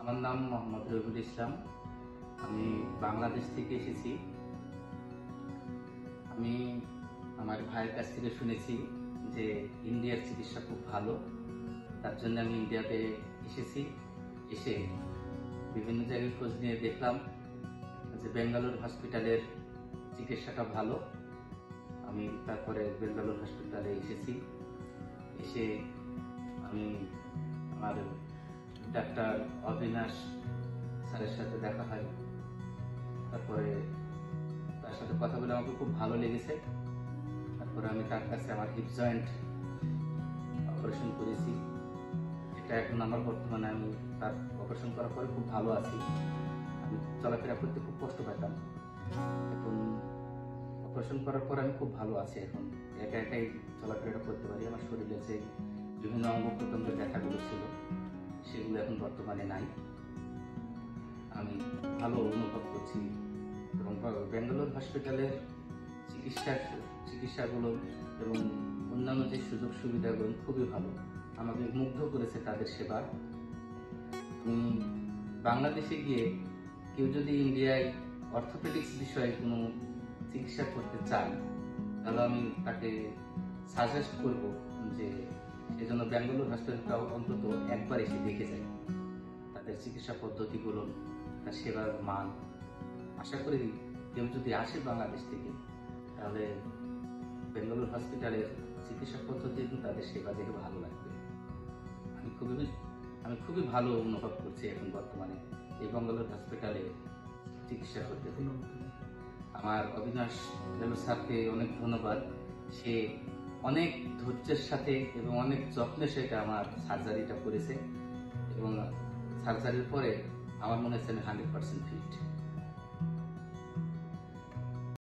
আমার নাম মোহাম্মদ রবিউল ইসলাম। আমি বাংলাদেশ থেকে এসেছি। আমি আমার ভাইয়ের কাছ থেকে শুনেছি যে ইন্ডিয়ার চিকিৎসা খুব ভালো। তার জন্য আমি ইন্ডিয়াতে এসেছি। এসে বিভিন্ন জায়গায় খোঁজ নিয়ে দেখলাম যে বেঙ্গালুর হসপিটালের চিকিৎসাটা ভালো। আমি তারপরে বেঙ্গালুর হসপিটালে এসেছি। এসে আমি আমার ডাক্তার অবিনাশ স্যারের সাথে দেখা হয়। তারপরে তার সাথে কথা বলে আমাকে খুব ভালো লেগেছে। তারপরে আমি তার কাছে আমার হিপ জয়েন্ট অপারেশন করেছি। এটা এখন আমার বর্তমানে আমি তার অপারেশন করার পরে খুব ভালো আছি। আমি চলাফেরা করতে খুব কষ্ট পেতাম, এখন অপারেশন করার পর আমি খুব ভালো আছি। এখন একা একাই চলাফেরা করতে পারি। আমার শরীরে যে বিভিন্ন অঙ্গ প্রত্যঙ্গের ব্যথাগুলো ছিল সেগুলো এখন বর্তমানে নাই। আমি ভালো অনুভব করছি এবং বেঙ্গালুর হসপিটালের চিকিৎসাগুলো এবং অন্যান্য যে সুযোগ সুবিধাগুলো খুবই ভালো। আমাকে মুগ্ধ করেছে তাদের সেবা। বাংলাদেশে গিয়ে কেউ যদি ইন্ডিয়ায় অর্থোপেডিক্স বিষয়ে কোনো চিকিৎসা করতে চায় তাহলে আমি তাকে সাজেস্ট করব যে সেজন্য বেঙ্গালুর হসপিটালটাও অন্তত একবার এসে দেখে যায়। তাদের চিকিৎসা পদ্ধতিগুলো, তার সেবার মান, আশা করি কেউ যদি আসে বাংলাদেশ থেকে তাহলে বেঙ্গালুর হসপিটালের চিকিৎসা পদ্ধতি এবং তাদের সেবা দেখে ভালো লাগবে। আমি খুবই ভালো অনুভব করছি এখন বর্তমানে এই বেঙ্গালুর হসপিটালে চিকিৎসা করতে। আমার অবিনাশ স্যারকে অনেক ধন্যবাদ। সে অনেক ধৈর্যের সাথে এবং অনেক যত্নের সাথে আমার সার্জারিটা করেছে এবং সার্জারির পরে আমার মনে হচ্ছে আমি 100% ফিট।